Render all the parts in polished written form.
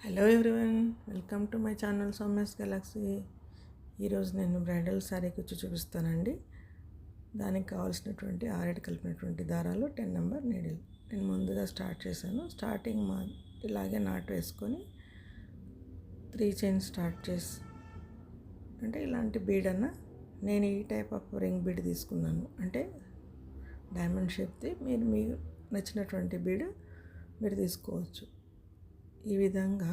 Hello everyone, welcome to my channel Soumya's galaxy. ఈరోజు నేను bridal sari కుచ్చి చూపిస్తానండి. దానికి కావాల్సినటువంటి ఆరేడు కలిపినటువంటి దారాలు 10 నెంబర్ నీడిల్ నేను ముందుగా స్టార్ట్ చేశాను. స్టార్టింగ్ ఇలాగే నాట్ వేసుకొని 3 చైన్స్ స్టార్ట్ చేసి, అంటే ఇలాంటి బీడ్ అన్న నేను ఈ టైప్ ఆఫ్ రింగ్ బీడ్ తీసుకున్నాను. అంటే డైమండ్ షేప్ది మీరు నచ్చినటువంటి బీడ్ మీరు తీసుకోవచ్చు. ఈ విధంగా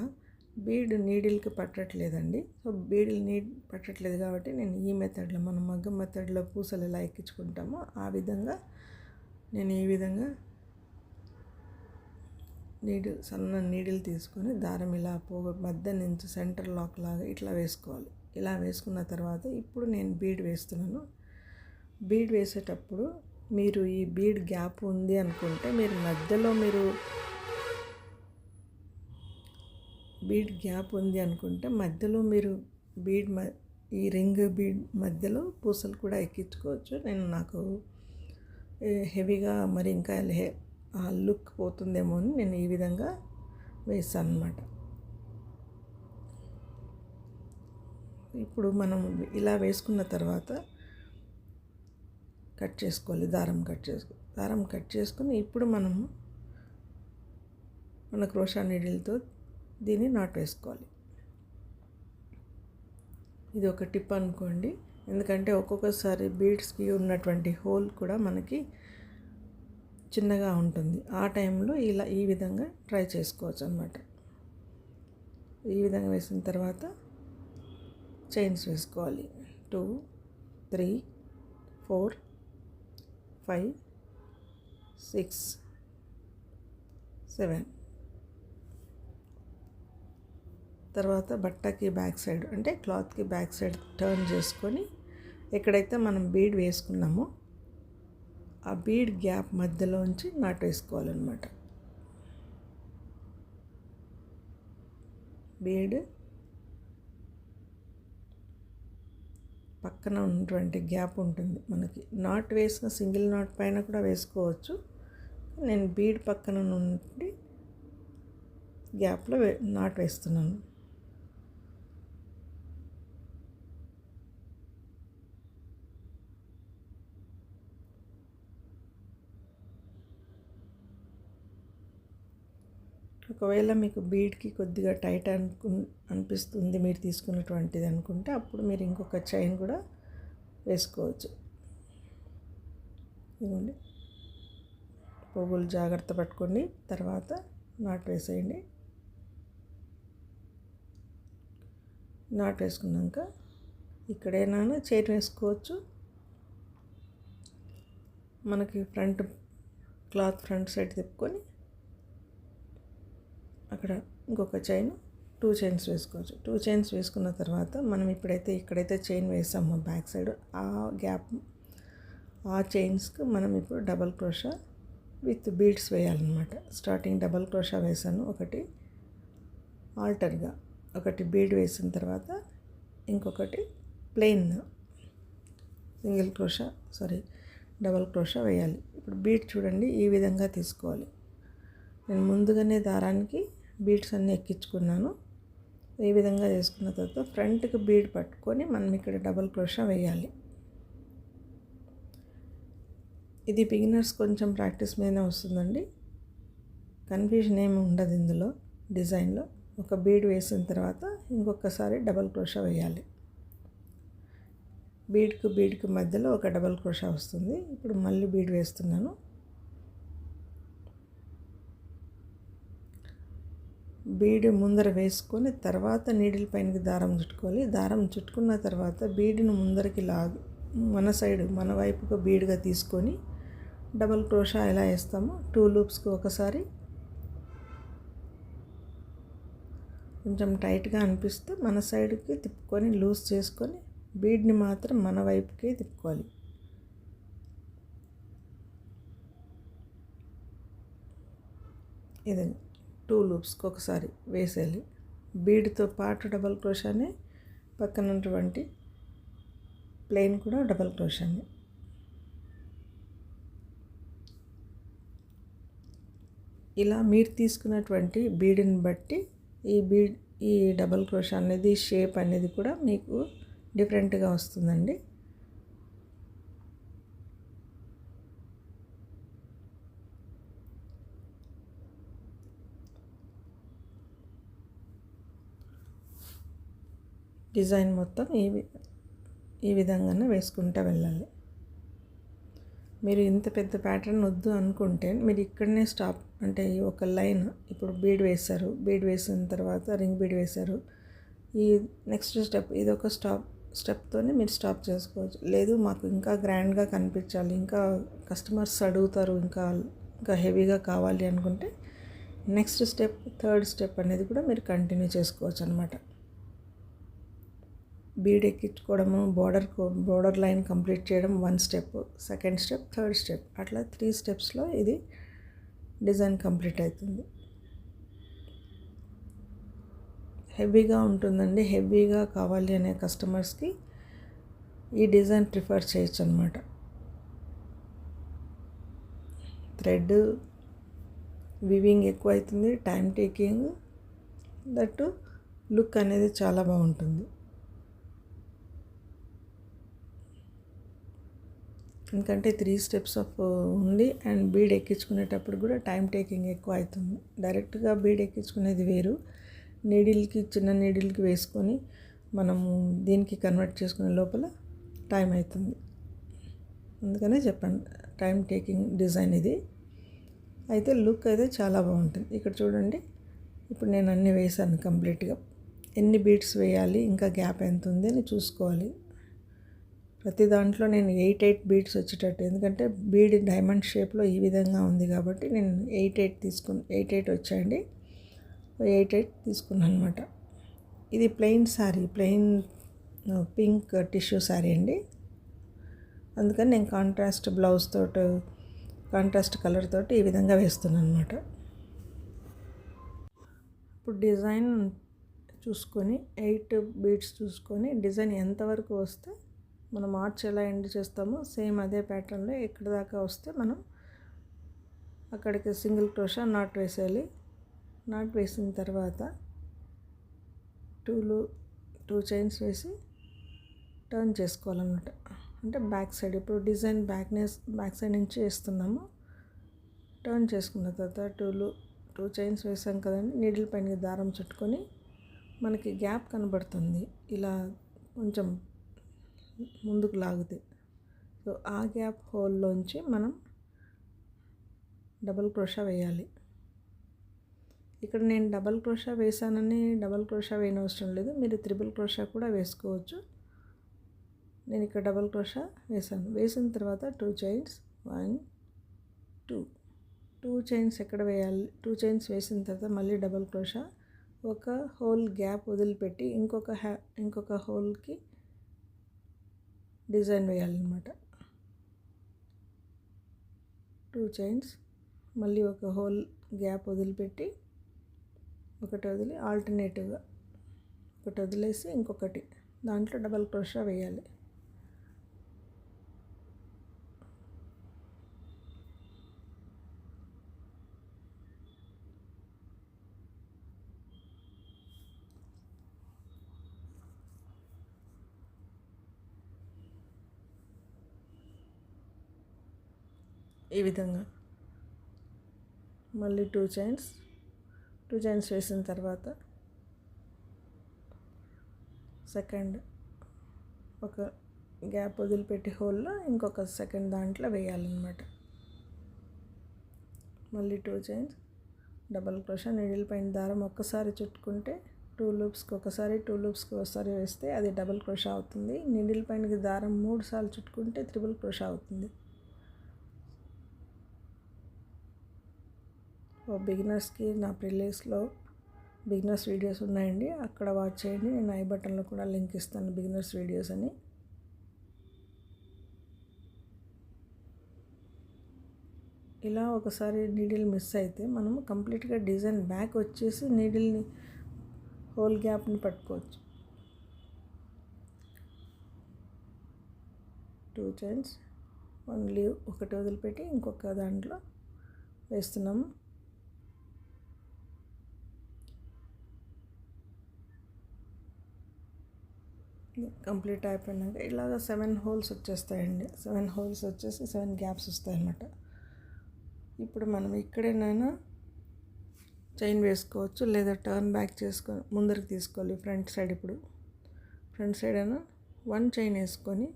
బీడ్ నీడిల్కి పట్టట్లేదండి. సో నీడ్ పట్టట్లేదు కాబట్టి నేను ఈ మెథడ్లో, మనం మగ్గం మెథడ్లో పూసలు ఎలా ఎక్కించుకుంటామో ఆ విధంగా నేను ఈ విధంగా సన్న నీడిల్ తీసుకొని దారం ఇలా మధ్య నుంచి సెంటర్ లాక్ లాగా ఇట్లా వేసుకోవాలి. ఇలా వేసుకున్న తర్వాత ఇప్పుడు నేను బీడ్ వేస్తున్నాను. బీడ్ వేసేటప్పుడు మీరు ఈ బీడ్ గ్యాప్ ఉంది అనుకుంటే మీరు మధ్యలో మధ్యలో మీరు ఈ రింగ్ బీడ్ మధ్యలో పూసలు కూడా ఎక్కించుకోవచ్చు. నాకు హెవీగా మరి ఇంకా ఆ లుక్ పోతుందేమో అని నేను ఈ విధంగా వేస్తాను అన్నమాట. ఇప్పుడు మనం ఇలా వేసుకున్న తర్వాత కట్ చేసుకోవాలి. దారం కట్ చేసుకొని ఇప్పుడు మన క్రోషా నీడిల్తో దీన్ని నాట్ వేసుకోవాలి. ఇది ఒక టిప్ అనుకోండి, ఎందుకంటే ఒక్కొక్కసారి బీడ్స్కి ఉన్నటువంటి హోల్ కూడా మనకి చిన్నగా ఉంటుంది. ఆ టైంలో ఈ విధంగా ట్రై చేసుకోవచ్చు అన్నమాట. ఈ విధంగా వేసిన తర్వాత చైన్స్ వేసుకోవాలి. 2 3 4 5 6 7. తర్వాత బట్టకి బ్యాక్ సైడ్, అంటే క్లాత్కి బ్యాక్ సైడ్ టర్న్ చేసుకొని ఎక్కడైతే మనం బీడ్ వేసుకున్నామో ఆ బీడ్ గ్యాప్ మధ్యలోంచి నాట్ వేసుకోవాలన్నమాట. బీడ్ పక్కన ఉన్నటువంటి గ్యాప్ ఉంటుంది మనకి. నాట్ వేసిన సింగిల్ నాట్ పైన కూడా వేసుకోవచ్చు. నేను బీడ్ పక్కన నుండి గ్యాప్లో నాట్ వేస్తున్నాను. ఒకవేళ మీకు బీడ్కి కొద్దిగా టైట్ అనిపిస్తుంది మీరు తీసుకున్నటువంటిది అనుకుంటే అప్పుడు మీరు ఇంకొక చైన్ కూడా వేసుకోవచ్చు. ఇదిగోండి, పువ్వులు జాగ్రత్త పట్టుకోండి. తర్వాత నాట్ వేసేయండి. నాట్ వేసుకున్నాక ఇక్కడైనా చైన్ వేసుకోవచ్చు. మనకి క్లాత్ ఫ్రంట్ సైడ్ తిప్పుకొని అక్కడ ఇంకొక చైన్, 2 చైన్స్ వేసుకోవచ్చు. 2 చైన్స్ వేసుకున్న తర్వాత మనం ఇక్కడైతే చైన్ వేసామో బ్యాక్ సైడ్ ఆ చైన్స్కి మనం ఇప్పుడు డబల్ క్రోషా విత్ బీడ్స్ వేయాలన్నమాట. స్టార్టింగ్ డబల్ క్రోషా వేసాను, ఒకటి ఆల్టర్గా ఒకటి బీడ్ వేసిన తర్వాత ఇంకొకటి ప్లెయిన్ డబల్ క్రోషా వేయాలి. ఇప్పుడు బీడ్ చూడండి, ఈ విధంగా తీసుకోవాలి. నేను ముందుగానే దారానికి బీడ్స్ అన్నీ ఎక్కించుకున్నాను. ఈ విధంగా చేసుకున్న తర్వాత ఫ్రంట్కి బీడ్ పట్టుకొని మనం ఇక్కడ డబల్ క్రోషా వేయాలి. ఇది బిగినర్స్ కొంచెం ప్రాక్టీస్ మీదనే వస్తుందండి. కన్ఫ్యూజన్ ఏమి ఉండదు ఇందులో. డిజైన్లో ఒక బీడ్ వేసిన తర్వాత ఇంకొకసారి డబల్ క్రోషా వేయాలి. బీడ్కి మధ్యలో ఒక డబల్ క్రోషా వస్తుంది. ఇప్పుడు మళ్ళీ బీడ్ వేస్తున్నాను. బీడ్ ముందర వేసుకొని తర్వాత నీడిల్ పైనకి దారం చుట్టుకోవాలి. దారం చుట్టుకున్న తర్వాత బీడ్ను ముందరికి మన వైపుకు బీడ్గా తీసుకొని డబల్ క్రోషా ఎలా వేస్తామో 2 లూప్స్కి ఒకసారి కొంచెం టైట్గా అనిపిస్తే మన సైడ్కి తిప్పుకొని లూజ్ చేసుకొని బీడ్ని మాత్రం మన వైపుకి తిప్పుకోవాలి. ఇది 2 లూప్స్కి ఒకసారి వేసేయాలి. బీడ్తో పాటు డబల్ క్రోషానే, పక్కన ఉన్నటువంటి ప్లెయిన్ కూడా డబల్ క్రోషానే. ఇలా మీరు తీసుకున్నటువంటి బీడ్ని బట్టి ఈ బీడ్ ఈ డబల్ క్రోషా అనేది షేప్ అనేది కూడా మీకు డిఫరెంట్గా వస్తుందండి. డిజైన్ మొత్తం ఈ విధంగానే వేసుకుంటూ వెళ్ళాలి. మీరు ఇంత పెద్ద ప్యాటర్న్ వద్దు అనుకుంటే మీరు ఇక్కడనే స్టాప్, అంటే ఒక లైన్ ఇప్పుడు బీడ్ వేశారు, బీడ్ వేసిన తర్వాత రింగ్ బీడ్ వేశారు, ఈ నెక్స్ట్ స్టెప్ ఇదొక స్టెప్తోనే మీరు స్టాప్ చేసుకోవచ్చు. లేదు మాకు ఇంకా గ్రాండ్గా కనిపించాలి, ఇంకా కస్టమర్స్ అడుగుతారు, ఇంకా హెవీగా కావాలి అనుకుంటే నెక్స్ట్ స్టెప్, థర్డ్ స్టెప్ అనేది కూడా మీరు చేసుకోవచ్చు అనమాట. బీడ్ ఎక్కించుకోవడము, బోర్డర్ లైన్ కంప్లీట్ చేయడం 1 step, second step, third step, అట్లా 3 స్టెప్స్లో ఇది డిజైన్ కంప్లీట్ అవుతుంది. హెవీగా ఉంటుందండి. హెవీగా కావాలి అనే కస్టమర్స్కి ఈ డిజైన్ ప్రిఫర్ చేయొచ్చు అనమాట. థ్రెడ్ వివింగ్ ఎక్కువ అవుతుంది, టైం టేకింగ్, దట్టు లుక్ అనేది చాలా బాగుంటుంది. ఎందుకంటే 3 స్టెప్స్ ఆఫ్ ఉంది అండ్ బీడ్ ఎక్కించుకునేటప్పుడు కూడా టైం టేకింగ్ ఎక్కువ అవుతుంది. డైరెక్ట్గా బీడ్ ఎక్కించుకునేది వేరు, చిన్న నీడిల్కి వేసుకొని మనము దీనికి కన్వర్ట్ చేసుకునే లోపల టైం అవుతుంది. అందుకనే చెప్పాను టైం టేకింగ్ డిజైన్ ఇది. అయితే లుక్ అయితే చాలా బాగుంటుంది. ఇక్కడ చూడండి, ఇప్పుడు నేను అన్నీ వేసాను కంప్లీట్గా. ఎన్ని బీడ్స్ వేయాలి, ఇంకా గ్యాప్ ఎంత ఉంది అని చూసుకోవాలి. ప్రతి దాంట్లో నేను 8 బీడ్స్ వచ్చేటట్టు, ఎందుకంటే బీడ్ డైమండ్ షేప్లో ఈ విధంగా ఉంది కాబట్టి నేను 8 వచ్చాయండి. 8 తీసుకున్నాను అనమాట. ఇది ప్లెయిన్ పింక్ టిష్యూ శారీ అండి. అందుకని నేను కాంట్రాస్ట్ బ్లౌజ్ తోటి, కాంట్రాస్ట్ కలర్ తోటి ఈ విధంగా వేస్తున్నాను అనమాట. ఇప్పుడు డిజైన్ చూసుకొని 8 బీడ్స్ చూసుకొని డిజైన్ ఎంతవరకు వస్తే మనం ఆర్చ్ ఎలా ఎండ్ చేస్తామో సేమ్ అదే ప్యాటర్న్లో ఎక్కడి దాకా వస్తే మనం అక్కడికి సింగిల్ క్రోషా నాట్ వేసేయాలి. నాట్ వేసిన తర్వాత 2 చైన్స్ వేసి టర్న్ చేసుకోవాలన్నమాట. అంటే బ్యాక్ సైడ్, ఇప్పుడు డిజైన్ బ్యాక్ సైడ్ నుంచి వేస్తున్నాము. టర్న్ చేసుకున్న తర్వాత 2 చైన్స్ వేసాం కదండి, నీడిల్ పైన దారం చుట్టుకొని మనకి గ్యాప్ కనబడుతుంది, ఇలా కొంచెం ముందుకు లాగితే. సో ఆ గ్యాప్ హోల్లోంచి మనం డబల్ క్రోషా వేయాలి. ఇక్కడ నేను డబల్ క్రోషా వేసానని డబల్ క్రోషా వేయనవసరం లేదు, మీరు త్రిబుల్ క్రోషా కూడా వేసుకోవచ్చు. నేను ఇక్కడ డబల్ క్రోషా వేసాను. వేసిన తర్వాత 2 చైన్స్, 1 2 చైన్స్ ఎక్కడ వేయాలి, 2 చైన్స్ వేసిన తర్వాత మళ్ళీ డబల్ క్రోషా, ఒక హోల్ గ్యాప్ వదిలిపెట్టి ఇంకొక హోల్కి డిజైన్ వేయాలన్నమాట. 2 చైన్స్, మళ్ళీ ఒక హోల్ గ్యాప్ వదిలిపెట్టి ఒకటి వదిలి ఆల్టర్నేటివ్గా ఒకటి వదిలేసి ఇంకొకటి దాంట్లో డబల్ క్రోషా వేయాలి. ఈ విధంగా మళ్ళీ 2 చైన్స్ వేసిన తర్వాత సెకండ్ ఒక గ్యాప్ వదిలిపెట్టి హోల్లో ఇంకొక సెకండ్ దాంట్లో వేయాలన్నమాట. మళ్ళీ 2 చైన్స్, డబల్ క్రోషా, నీడిల్ పైన దారం ఒక్కసారి చుట్టుకుంటే 2 లూప్స్కి ఒకసారి, 2 లూప్స్కి ఒకసారి వేస్తే అది డబల్ క్రోషా అవుతుంది. నీడిల్ పైనకి దారం 3 సార్లు చుట్టుకుంటే త్రిబుల్ క్రోషా అవుతుంది. బిగినర్స్కి నా ప్లేలిస్ట్లో బిగినర్స్ వీడియోస్ ఉన్నాయండి, అక్కడ వాచ్ చేయండి. నేను ఐ బటన్లో కూడా లింక్ ఇస్తాను బిగినర్స్ వీడియోస్ అని. ఇలా ఒకసారి నీడిల్ మిస్ అయితే మనము కంప్లీట్గా డిజైన్ బ్యాక్ వచ్చేసి నీడిల్ని హోల్ గ్యాప్ని పట్టుకోవచ్చు. 2 చైన్స్, 1 లీవ్, ఒకటి వదిలిపెట్టి ఇంకొక దాంట్లో వేస్తున్నాము. కంప్లీట్ అయిపోయినాక ఇలాగ 7 హోల్స్ వచ్చేస్తాయండి. 7 హోల్స్ వచ్చేసి 7 గ్యాప్స్ వస్తాయన్నమాట. ఇప్పుడు మనం ఇక్కడేనైనా చైన్ వేసుకోవచ్చు, లేదా టర్న్ బ్యాక్ చేసుకొని ముందరికి తీసుకోవాలి. ఫ్రంట్ సైడ్ ఇప్పుడు ఫ్రంట్ సైడ్ అయినా 1 చైన్ వేసుకొని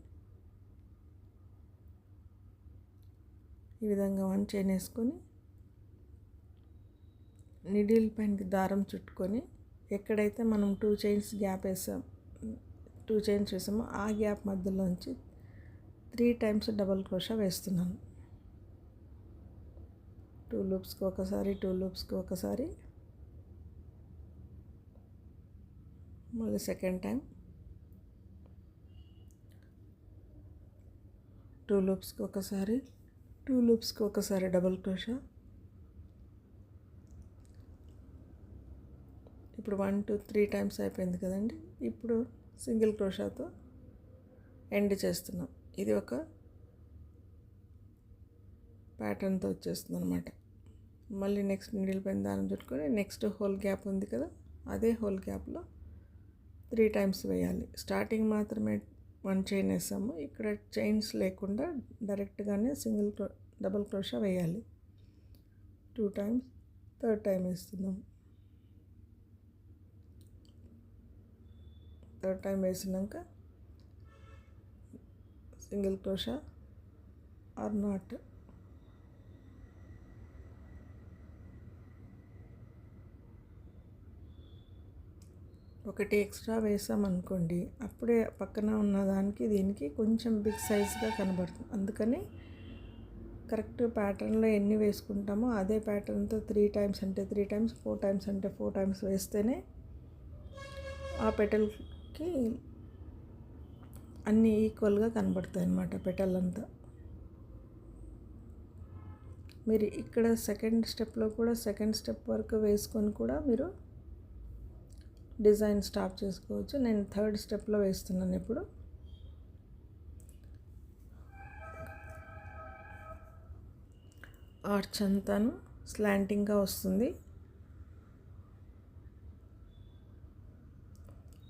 ఈ విధంగా 1 చైన్ వేసుకొని నీడిల్ పైనకి దారం చుట్టుకొని ఎక్కడైతే మనం 2 చైన్స్ గ్యాప్ వేసాం 2 చైన్స్ వేసామో ఆ గ్యాప్ మధ్యలోంచి 3 టైమ్స్ డబల్ క్రోషా వేస్తున్నాను. 2 లూప్స్కి ఒకసారి, 2 లూప్స్కి ఒకసారి, మళ్ళీ సెకండ్ టైం 2 లూప్స్కి ఒకసారి, 2 లూప్స్కి ఒకసారి డబల్ క్రోషా. ఇప్పుడు 1 2 3 టైమ్స్ అయిపోయింది కదండి. ఇప్పుడు సింగిల్ క్రోషాతో ఎండ్ చేస్తున్నాం. ఇది ఒక ప్యాటర్న్తో వచ్చేస్తుంది అనమాట. మళ్ళీ నెక్స్ట్ నీడిల్ పైన దారం చుట్టుకొని నెక్స్ట్ హోల్ గ్యాప్ ఉంది కదా, అదే హోల్ గ్యాప్లో 3 టైమ్స్ వేయాలి. స్టార్టింగ్ మాత్రమే 1 చైన్ వేసాము, ఇక్కడ చైన్స్ లేకుండా డైరెక్ట్గానే డబల్ క్రోషా వేయాలి. 2 టైమ్స్, థర్డ్ టైం వేస్తున్నాం. థర్డ్ టైం వేసినాక సింగిల్ క్రోషా ఆర్ నాట్. ఒకటి ఎక్స్ట్రా వేసామనుకోండి, అప్పుడే పక్కన ఉన్న దానికి దీనికి కొంచెం బిగ్ సైజ్గా కనబడుతుంది. అందుకని కరెక్ట్ ప్యాటర్న్లో ఎన్ని వేసుకుంటామో అదే ప్యాటర్న్తో 3 టైమ్స్ అంటే 3 టైమ్స్, 4 టైమ్స్ అంటే 4 టైమ్స్ వేస్తేనే ఆ పెటల్కి అన్నీ ఈక్వల్గా కనబడతాయి అన్నమాట. పెటల్ అంతా మీరు ఇక్కడ సెకండ్ స్టెప్లో కూడా సెకండ్ స్టెప్ వరకు వేసుకొని కూడా మీరు డిజైన్ స్టార్ట్ చేసుకోవచ్చు. నేను థర్డ్ స్టెప్లో వేస్తున్నాను. ఇప్పుడు ఆర్చ్ అంతాను స్లాంటింగ్గా వస్తుంది.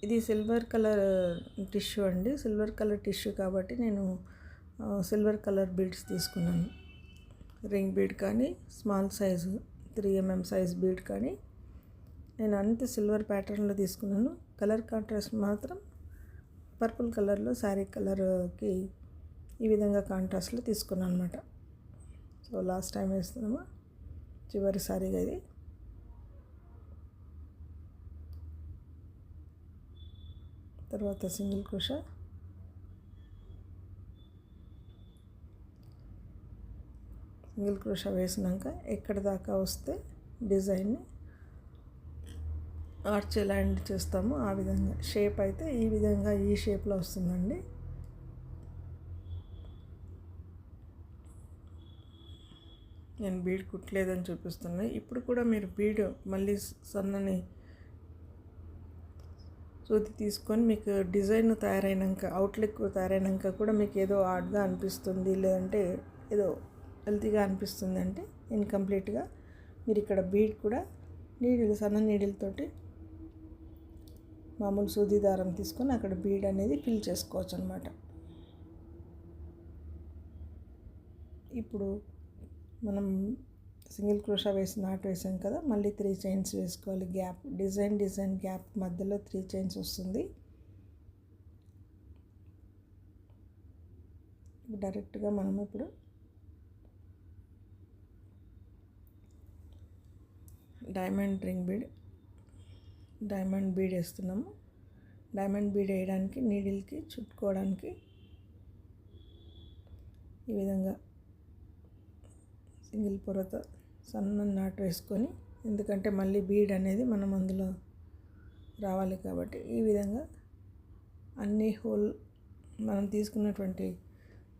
ఇది సిల్వర్ కలర్ టిష్యూ అండి. సిల్వర్ కలర్ టిష్యూ కాబట్టి నేను సిల్వర్ కలర్ బీడ్స్ తీసుకున్నాను. రింగ్ బీడ్ కానీ, small size 3 mm size bead కానీ నేను అంతే సిల్వర్ ప్యాటర్న్లో తీసుకున్నాను. కలర్ కాంట్రాస్ట్ మాత్రం పర్పుల్ కలర్లో శారీ కలర్కి ఈ విధంగా కాంట్రాస్ట్లో తీసుకున్నాను అనమాట. సో లాస్ట్ టైం వేస్తున్నాము, చివరి సారీగా ఇది. తర్వాత సింగిల్ క్రోషా, సింగిల్ క్రోషా వేసినాక ఎక్కడ దాకా వస్తే డిజైన్ని ఆర్చ్ ఎలా ఎండ్ చేస్తామో ఆ విధంగా షేప్ అయితే ఈ విధంగా ఈ షేప్లో వస్తుందండి. నేను బీడ్ కుట్టలేదని చూపిస్తున్నాను. ఇప్పుడు కూడా మీరు బీడ్ మళ్ళీ సన్నని సూది తీసుకొని మీకు డిజైన్ తయారైనాక, అవుట్లుక్ తయారైనాక కూడా మీకు ఏదో ఆడ్గా అనిపిస్తుంది, లేదంటే ఏదో హెల్తీగా అనిపిస్తుంది అంటే ఇన్కంప్లీట్గా మీరు ఇక్కడ బీడ్ కూడా సన్న నీడిల్తోటి మామూలు సూది దారం తీసుకొని అక్కడ బీడ్ అనేది ఫిల్ చేసుకోవచ్చు అనమాట. ఇప్పుడు మనం సింగిల్ క్రోషా వేసి నాట్ వేసాం కదా, మళ్ళీ 3 చైన్స్ వేసుకోవాలి. గ్యాప్ డిజైన్ గ్యాప్ మధ్యలో 3 చైన్స్ వస్తుంది. డైరెక్ట్గా మనం ఇప్పుడు డైమండ్ బీడ్ వేస్తున్నాము. డైమండ్ బీడ్ వేయడానికి నీడిల్కి చుట్టుకోవడానికి ఈ విధంగా సింగిల్ పొరతో సన్న నాటు వేసుకొని, ఎందుకంటే మళ్ళీ బీడ్ అనేది మనం అందులో రావాలి కాబట్టి ఈ విధంగా అన్ని హోల్ మనం తీసుకున్నటువంటి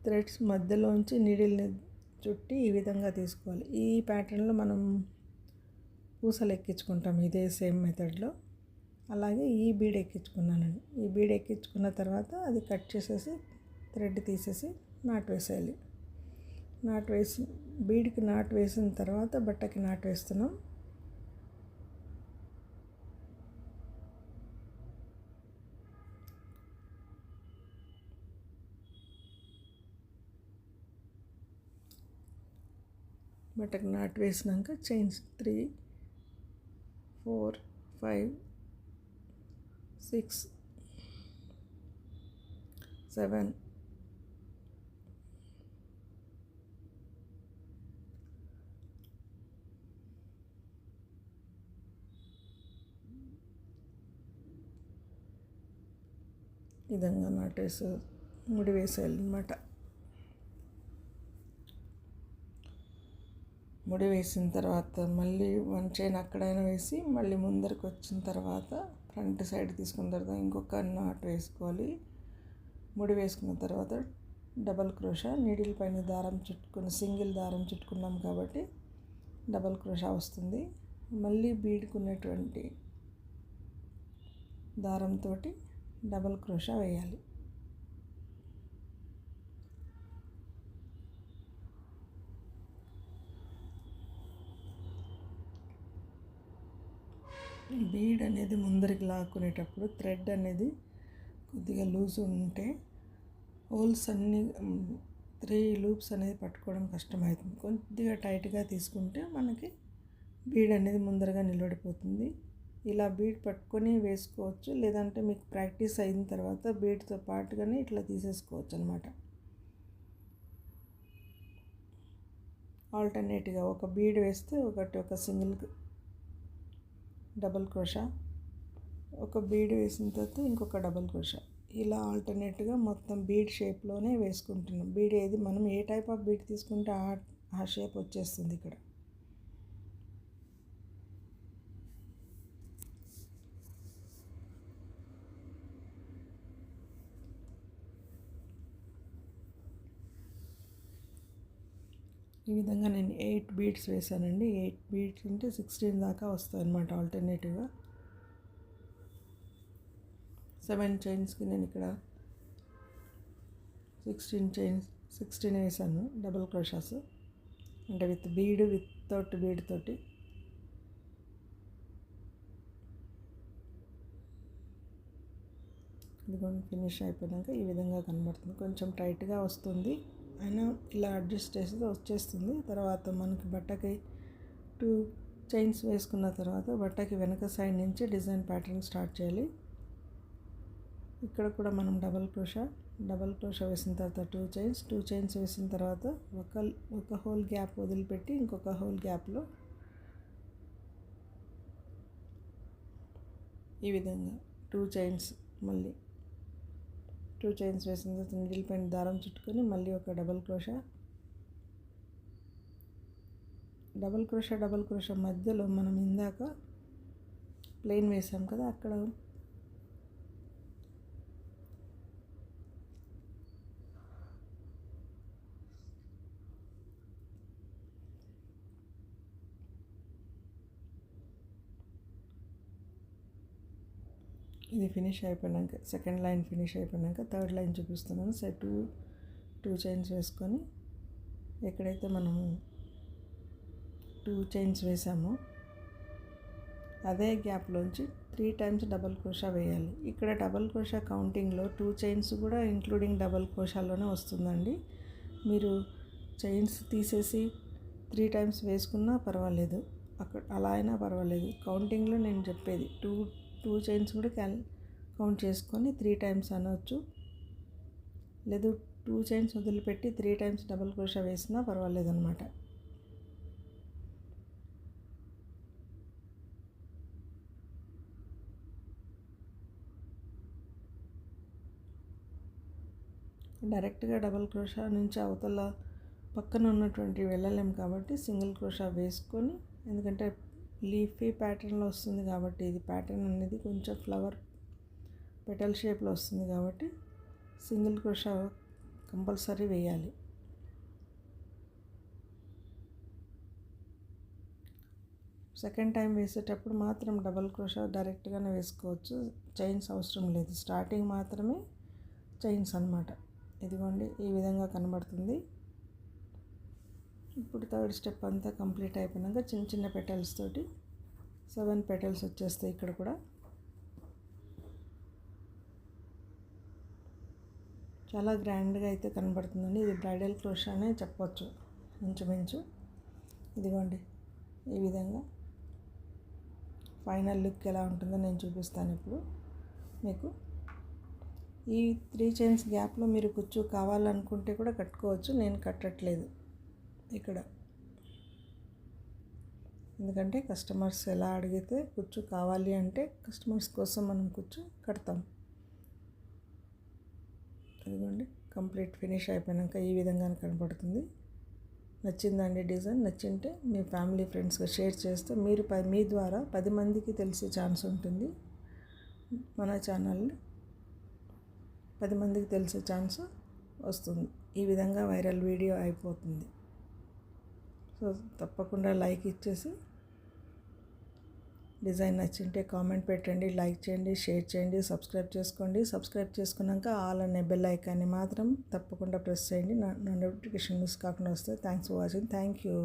థ్రెడ్స్ మధ్యలోంచి నీడిల్ని చుట్టి ఈ విధంగా తీసుకోవాలి. ఈ ప్యాటర్న్లో మనం పూసలు ఎక్కించుకుంటాం ఇదే సేమ్ మెథడ్లో. అలాగే ఈ బీడ్ ఎక్కించుకున్నానండి. ఈ బీడ్ ఎక్కించుకున్న తర్వాత అది కట్ చేసేసి థ్రెడ్ తీసేసి నాటు వేసేయాలి. నాటు వేసి బీడ్కి నాటు వేసిన తర్వాత బట్టకి నాటు వేస్తున్నాం. బట్టకు నాట్ వేసినాక చైన్స్ 3, 4, 5, 6, 7, 8 విధంగా నాటేసి ముడి వేసేయాలన్నమాట. ముడి వేసిన తర్వాత మళ్ళీ 1 చైన్ అక్కడైనా వేసి మళ్ళీ ముందరికి వచ్చిన తర్వాత ఫ్రంట్ సైడ్ తీసుకున్న తర్వాత ఇంకొక నాట్ వేసుకోవాలి. ముడి వేసుకున్న తర్వాత డబల్ క్రోషా, నీడిల్ పైన దారం చుట్టుకుని సింగిల్ దారం చుట్టుకున్నాం కాబట్టి డబల్ క్రోషా వస్తుంది. మళ్ళీ బీడుకున్నటువంటి దారంతో డబల్ క్రోషా వేయాలి. బీడ్ అనేది ముందరికి లాక్కునేటప్పుడు థ్రెడ్ అనేది కొద్దిగా లూజ్ ఉంటే హోల్స్ అన్నీ 3 లూప్స్ అనేది పట్టుకోవడం కష్టమవుతుంది. కొద్దిగా టైట్గా తీసుకుంటే మనకి బీడ్ అనేది ముందరగా నిలబడిపోతుంది. ఇలా బీడ్ పట్టుకొని వేసుకోవచ్చు, లేదంటే మీకు ప్రాక్టీస్ అయిన తర్వాత బీడ్తో పాటుగానే ఇట్లా తీసేసుకోవచ్చు అన్నమాట. ఆల్టర్నేట్గా ఒక బీడ్ వేస్తే ఒక సింగిల్ డబల్ క్రోషా, ఒక బీడ్ వేసిన తర్వాత ఇంకొక డబల్ క్రోషా, ఇలా ఆల్టర్నేట్గా మొత్తం బీడ్ షేప్లోనే వేసుకుంటున్నాం. బీడ్ ఏది మనం ఏ టైప్ ఆఫ్ బీడ్ తీసుకుంటే ఆ షేప్ వచ్చేస్తుంది ఇక్కడ. ఈ విధంగా నేను 8 బీడ్స్ వేసానండి. 8 బీడ్స్ అంటే 16 దాకా వస్తాయి అన్నమాట ఆల్టర్నేటివ్గా. 7 చైన్స్కి నేను ఇక్కడ 16 వేసాను డబుల్ క్రోషాస్, అంటే వితౌట్ బీడ్ తోటి. ఇదిగోండి ఫినిష్ అయిపోయాక ఈ విధంగా కనబడుతుంది. కొంచెం టైట్గా వస్తుంది, అయినా ఇలా అడ్జస్ట్ చేస్తే వచ్చేస్తుంది. తర్వాత మనకి బట్టకి 2 చైన్స్ వేసుకున్న తర్వాత బట్టకి వెనక సైడ్ నుంచి డిజైన్ ప్యాటర్న్ స్టార్ట్ చేయాలి. ఇక్కడ కూడా మనం డబల్ క్రోషా వేసిన తర్వాత 2 చైన్స్ వేసిన తర్వాత ఒక హోల్ గ్యాప్ వదిలిపెట్టి ఇంకొక హోల్ గ్యాప్లో ఈ విధంగా 2 చైన్స్ మళ్ళీ 2 చైన్స్ వేసిన తర్వాత నీడిల్ పైన దారం చుట్టుకొని మళ్ళీ ఒక డబల్ క్రోషా మధ్యలో మనం ఇందాక ప్లెయిన్ వేసాం కదా, అక్కడ ఇది ఫినిష్ అయిపోయాక సెకండ్ లైన్ ఫినిష్ అయిపోయాక థర్డ్ లైన్ చూపిస్తున్నాను. సెట్ 2 చైన్స్ వేసుకొని ఎక్కడైతే మనము 2 చైన్స్ వేసామో అదే గ్యాప్లోంచి 3 టైమ్స్ డబల్ క్రోషా వేయాలి. ఇక్కడ డబల్ క్రోషా కౌంటింగ్లో 2 చైన్స్ కూడా ఇంక్లూడింగ్ డబల్ క్రోషాలోనే వస్తుందండి. మీరు చైన్స్ తీసేసి 3 టైమ్స్ వేసుకున్నా పర్వాలేదు, అక్కడ అలా అయినా పర్వాలేదు. కౌంటింగ్లో నేను చెప్పేది 2 చైన్స్ కూడా కౌంట్ చేసుకొని 3 టైమ్స్ అనవచ్చు, లేదు 2 చైన్స్ వదిలిపెట్టి 3 టైమ్స్ డబల్ క్రోషా వేసినా పర్వాలేదు అన్నమాట. డైరెక్ట్గా డబల్ క్రోషా నుంచి అవతల పక్కన ఉన్నటువంటి వెళ్ళలేం కాబట్టి సింగిల్ క్రోషా వేసుకొని, ఎందుకంటే లీఫీ ప్యాటర్న్లో వస్తుంది కాబట్టి ఇది ప్యాటర్న్ అనేది కొంచెం ఫ్లవర్ పెటల్ షేప్లో వస్తుంది కాబట్టి సింగిల్ క్రోషా కంపల్సరీ వేయాలి. సెకండ్ టైం వేసేటప్పుడు మాత్రం డబల్ క్రోషా డైరెక్ట్గానే వేసుకోవచ్చు, చైన్స్ అవసరం లేదు. స్టార్టింగ్ మాత్రమే చైన్స్ అన్నమాట. ఇదిగోండి ఈ విధంగా కనబడుతుంది. ఇప్పుడు థర్డ్ స్టెప్ అంతా కంప్లీట్ అయిపోయినాక చిన్న చిన్న పెటల్స్ తోటి 7 పెటల్స్ వచ్చేస్తాయి. ఇక్కడ కూడా చాలా గ్రాండ్గా అయితే కనబడుతుందండి. ఇది బ్రైడల్ క్రోషా అనే చెప్పొచ్చు ఇంచుమించు. ఇదిగోండి, ఈ విధంగా ఫైనల్ లుక్ ఎలా ఉంటుందో నేను చూపిస్తాను ఇప్పుడు మీకు. ఈ 3 చైన్స్ గ్యాప్లో మీరు కుచ్చు కావాలనుకుంటే కూడా కట్టుకోవచ్చు. నేను కట్టట్లేదు ఇక్కడ, ఎందుకంటే కస్టమర్స్ ఎలా అడిగితే కుచ్చు కావాలి అంటే కస్టమర్స్ కోసం మనం కుచ్చు కడతాం. ఇదిగోండి, కంప్లీట్ ఫినిష్ అయిపోయాక ఈ విధంగా కనపడుతుంది. నచ్చిందండి డిజైన్? నచ్చింటే మీ ఫ్యామిలీ ఫ్రెండ్స్గా షేర్ చేస్తే మీ ద్వారా 10 మందికి తెలిసే ఛాన్స్ ఉంటుంది. మన ఛానల్ని 10 మందికి తెలిసే ఛాన్స్ వస్తుంది. ఈ విధంగా వైరల్ వీడియో అయిపోతుంది. సో తప్పకుండా లైక్ ఇచ్చేసి, డిజైన్ నచ్చింటే కామెంట్ పెట్టండి, లైక్ చేయండి, షేర్ చేయండి, సబ్స్క్రైబ్ చేసుకోండి. సబ్స్క్రైబ్ చేసుకున్నాక ఆల్ అనే బెల్ ఐకాన్ని మాత్రం తప్పకుండా ప్రెస్ చేయండి. నా నోటిఫికేషన్ మిస్ కాకుండా వస్తే. Thanks for watching. Thank you.